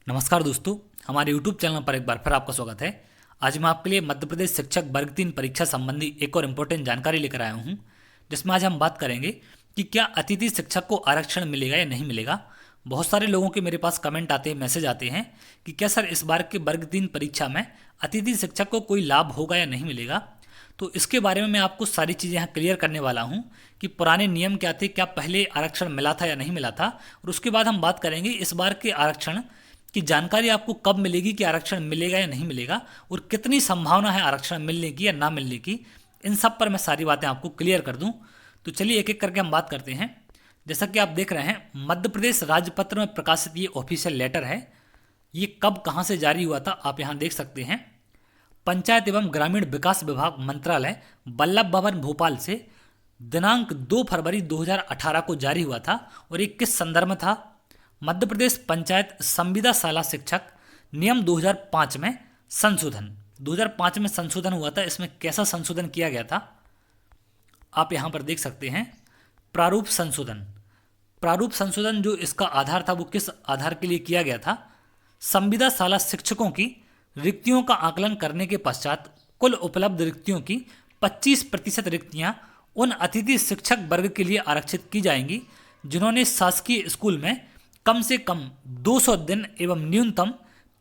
नमस्कार दोस्तों, हमारे YouTube चैनल पर एक बार फिर आपका स्वागत है। आज मैं आपके लिए मध्य प्रदेश शिक्षक वर्ग 3 परीक्षा संबंधी एक और इम्पोर्टेंट जानकारी लेकर आया हूं, जिसमें आज हम बात करेंगे कि क्या अतिथि शिक्षक को आरक्षण मिलेगा या नहीं मिलेगा। बहुत सारे लोगों के मेरे पास कमेंट आते हैं, मैसेज आते हैं कि क्या सर इस बार के वर्ग 3 परीक्षा में अतिथि शिक्षक को कोई लाभ होगा या नहीं मिलेगा। तो इसके बारे में मैं आपको सारी चीज़ें यहाँ क्लियर करने वाला हूँ कि पुराने नियम क्या थे, क्या पहले आरक्षण मिला था या नहीं मिला था, और उसके बाद हम बात करेंगे इस बार के आरक्षण की जानकारी आपको कब मिलेगी कि आरक्षण मिलेगा या नहीं मिलेगा, और कितनी संभावना है आरक्षण मिलने की या ना मिलने की। इन सब पर मैं सारी बातें आपको क्लियर कर दूं। तो चलिए एक एक करके हम बात करते हैं। जैसा कि आप देख रहे हैं, मध्य प्रदेश राजपत्र में प्रकाशित ये ऑफिशियल लेटर है। ये कब कहाँ से जारी हुआ था आप यहाँ देख सकते हैं। पंचायत एवं ग्रामीण विकास विभाग मंत्रालय, वल्लभ भवन, भोपाल से दिनांक 2 फरवरी 2018 को जारी हुआ था। और ये किस संदर्भ में था? मध्य प्रदेश पंचायत संविदा शाला शिक्षक नियम 2005 में संशोधन। 2005 में संशोधन हुआ था। इसमें कैसा संशोधन किया गया था आप यहां पर देख सकते हैं। प्रारूप संशोधन। प्रारूप संशोधन जो इसका आधार था वो किस आधार के लिए किया गया था? संविदा शाला शिक्षकों की रिक्तियों का आकलन करने के पश्चात कुल उपलब्ध रिक्तियों की 25% रिक्तियां उन अतिथि शिक्षक वर्ग के लिए आरक्षित की जाएंगी जिन्होंने शासकीय स्कूल में कम से कम 200 दिन एवं न्यूनतम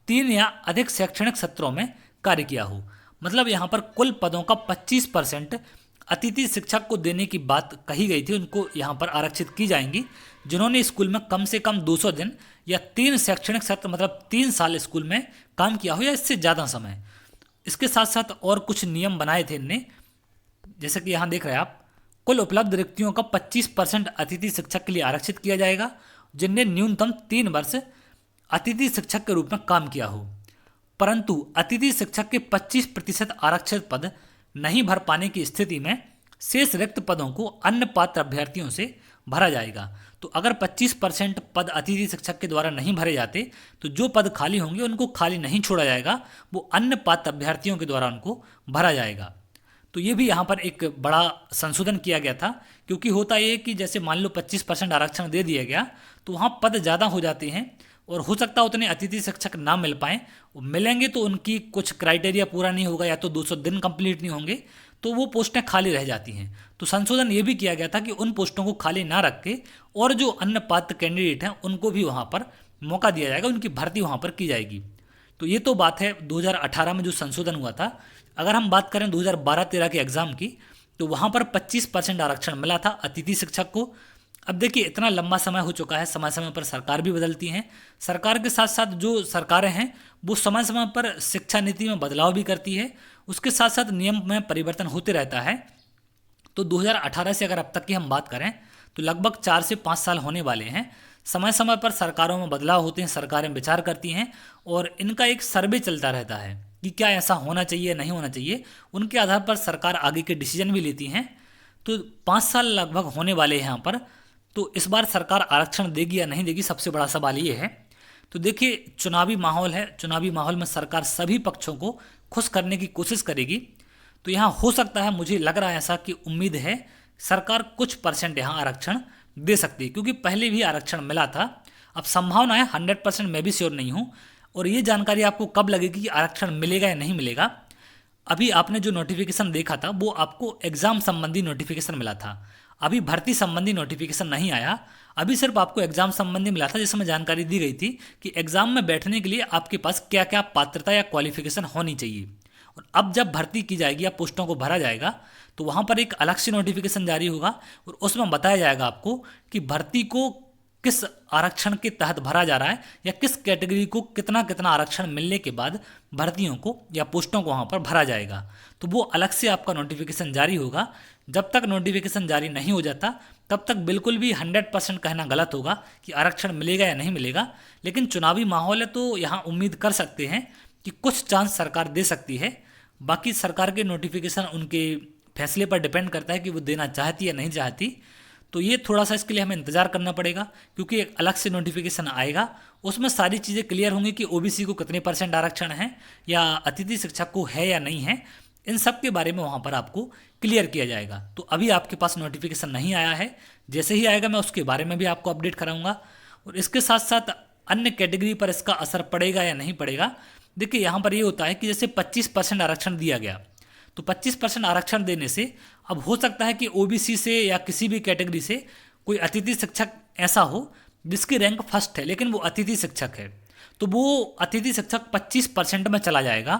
3 या अधिक शैक्षणिक सत्रों में कार्य किया हो। मतलब यहाँ पर कुल पदों का 25% अतिथि शिक्षक को देने की बात कही गई थी। उनको यहाँ पर आरक्षित की जाएंगी जिन्होंने स्कूल में कम से कम 200 दिन या 3 शैक्षणिक सत्र मतलब 3 साल स्कूल में काम किया हो या इससे ज़्यादा समय। इसके साथ साथ और कुछ नियम बनाए थे इनने, जैसे कि यहाँ देख रहे हैं आप। कुल उपलब्ध रिक्तियों का 25% अतिथि शिक्षक के लिए आरक्षित किया जाएगा जिनने न्यूनतम 3 वर्ष अतिथि शिक्षक के रूप में काम किया हो। परंतु अतिथि शिक्षक के 25% आरक्षित पद नहीं भर पाने की स्थिति में शेष रिक्त पदों को अन्य पात्र अभ्यर्थियों से भरा जाएगा। तो अगर 25% पद अतिथि शिक्षक के द्वारा नहीं भरे जाते तो जो पद खाली होंगे उनको खाली नहीं छोड़ा जाएगा, वो अन्य पात्र अभ्यर्थियों के द्वारा उनको भरा जाएगा। तो ये भी यहाँ पर एक बड़ा संशोधन किया गया था, क्योंकि होता ये कि जैसे मान लो 25% आरक्षण दे दिया गया तो वहाँ पद ज़्यादा हो जाते हैं और हो सकता है उतने अतिथि शिक्षक ना मिल पाएँ। मिलेंगे तो उनकी कुछ क्राइटेरिया पूरा नहीं होगा या तो 200 दिन कंप्लीट नहीं होंगे, तो वो पोस्टें खाली रह जाती हैं। तो संशोधन ये भी किया गया था कि उन पोस्टों को खाली ना रख के और जो अन्य पात्र कैंडिडेट हैं उनको भी वहाँ पर मौका दिया जाएगा, उनकी भर्ती वहाँ पर की जाएगी। तो ये तो बात है 2018 में जो संशोधन हुआ था। अगर हम बात करें 2012-13 के एग्ज़ाम की, तो वहाँ पर 25% आरक्षण मिला था अतिथि शिक्षक को। अब देखिए इतना लंबा समय हो चुका है, समय समय पर सरकार भी बदलती हैं। सरकार के साथ साथ जो सरकारें हैं वो समय समय पर शिक्षा नीति में बदलाव भी करती है, उसके साथ साथ नियम में परिवर्तन होते रहता है। तो 2018 से अगर अब तक की हम बात करें तो लगभग 4 से 5 साल होने वाले हैं। समय समय पर सरकारों में बदलाव होते हैं, सरकारें विचार करती हैं और इनका एक सर्वे चलता रहता है कि क्या ऐसा होना चाहिए नहीं होना चाहिए। उनके आधार पर सरकार आगे के डिसीजन भी लेती हैं। तो 5 साल लगभग होने वाले हैं यहाँ पर। तो इस बार सरकार आरक्षण देगी या नहीं देगी, सबसे बड़ा सवाल ये है। तो देखिए चुनावी माहौल है, चुनावी माहौल में सरकार सभी पक्षों को खुश करने की कोशिश करेगी। तो यहाँ हो सकता है, मुझे लग रहा है ऐसा कि उम्मीद है सरकार कुछ % यहाँ आरक्षण दे सकती है, क्योंकि पहले भी आरक्षण मिला था। अब संभावना है 100% मैं भी श्योर नहीं हूँ। और ये जानकारी आपको कब लगेगी कि आरक्षण मिलेगा या नहीं मिलेगा? अभी आपने जो नोटिफिकेशन देखा था वो आपको एग्ज़ाम संबंधी नोटिफिकेशन मिला था, अभी भर्ती संबंधी नोटिफिकेशन नहीं आया। अभी सिर्फ आपको एग्जाम संबंधी मिला था, जिसमें जानकारी दी गई थी कि एग्जाम में बैठने के लिए आपके पास क्या क्या पात्रता या क्वालिफिकेशन होनी चाहिए। और अब जब भर्ती की जाएगी या पोस्टों को भरा जाएगा तो वहाँ पर एक अलग से नोटिफिकेशन जारी होगा और उसमें बताया जाएगा आपको कि भर्ती को किस आरक्षण के तहत भरा जा रहा है या किस कैटेगरी को कितना कितना आरक्षण मिलने के बाद भर्तियों को या पोस्टों को वहाँ पर भरा जाएगा। तो वो अलग से आपका नोटिफिकेशन जारी होगा। जब तक नोटिफिकेशन जारी नहीं हो जाता तब तक बिल्कुल भी 100% कहना गलत होगा कि आरक्षण मिलेगा या नहीं मिलेगा। लेकिन चुनावी माहौल है तो यहाँ उम्मीद कर सकते हैं कि कुछ चांस सरकार दे सकती है। बाकी सरकार के नोटिफिकेशन उनके फैसले पर डिपेंड करता है कि वो देना चाहती या नहीं चाहती। तो ये थोड़ा सा इसके लिए हमें इंतजार करना पड़ेगा, क्योंकि एक अलग से नोटिफिकेशन आएगा, उसमें सारी चीज़ें क्लियर होंगी कि ओबीसी को कितने % आरक्षण है या अतिथि शिक्षक को है या नहीं है। इन सब के बारे में वहाँ पर आपको क्लियर किया जाएगा। तो अभी आपके पास नोटिफिकेशन नहीं आया है, जैसे ही आएगा मैं उसके बारे में भी आपको अपडेट कराऊंगा। और इसके साथ साथ अन्य कैटेगरी पर इसका असर पड़ेगा या नहीं पड़ेगा। देखिए यहाँ पर ये होता है कि जैसे 25% आरक्षण दिया गया, तो 25% आरक्षण देने से अब हो सकता है कि ओबीसी से या किसी भी कैटेगरी से कोई अतिथि शिक्षक ऐसा हो जिसकी रैंक फर्स्ट है लेकिन वो अतिथि शिक्षक है, तो वो अतिथि शिक्षक 25% में चला जाएगा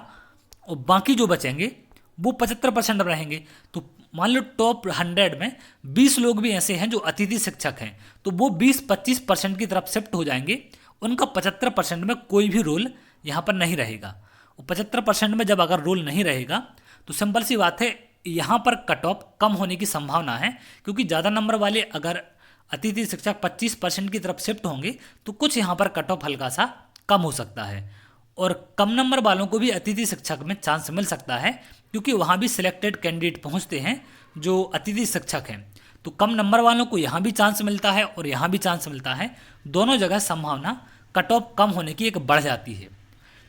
और बाकी जो बचेंगे वो 75% में रहेंगे। तो मान लो टॉप 100 में 20 लोग भी ऐसे हैं जो अतिथि शिक्षक हैं, तो वो 20-25% की तरफ शिफ्ट हो जाएंगे, उनका 75% में कोई भी रोल यहाँ पर नहीं रहेगा। और 75% में जब अगर रोल नहीं रहेगा तो सिंपल सी बात है, यहाँ पर कट ऑफ कम होने की संभावना है, क्योंकि ज़्यादा नंबर वाले अगर अतिथि शिक्षक 25% की तरफ शिफ्ट होंगे तो कुछ यहाँ पर कट ऑफ हल्का सा कम हो सकता है। और कम नंबर वालों को भी अतिथि शिक्षक में चांस मिल सकता है, क्योंकि वहाँ भी सिलेक्टेड कैंडिडेट पहुँचते हैं जो अतिथि शिक्षक हैं। तो कम नंबर वालों को यहाँ भी चांस मिलता है और यहाँ भी चांस मिलता है, दोनों जगह संभावना कट ऑफ कम होने की एक बढ़ जाती है।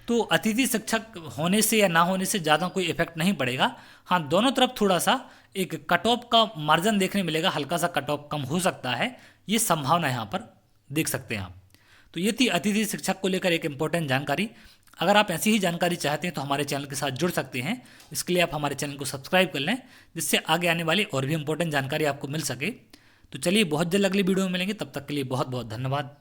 तो अतिथि शिक्षक होने से या ना होने से ज़्यादा कोई इफेक्ट नहीं पड़ेगा। हाँ, दोनों तरफ थोड़ा सा एक कट ऑफ का मार्जिन देखने मिलेगा, हल्का सा कट ऑफ कम हो सकता है, ये संभावना यहाँ पर देख सकते हैं आप। तो ये थी अतिथि शिक्षक को लेकर एक इम्पोर्टेंट जानकारी। अगर आप ऐसी ही जानकारी चाहते हैं तो हमारे चैनल के साथ जुड़ सकते हैं। इसके लिए आप हमारे चैनल को सब्सक्राइब कर लें, जिससे आगे आने वाली और भी इम्पोर्टेंट जानकारी आपको मिल सके। तो चलिए, बहुत जल्द अगली वीडियो में मिलेंगे, तब तक के लिए बहुत बहुत धन्यवाद।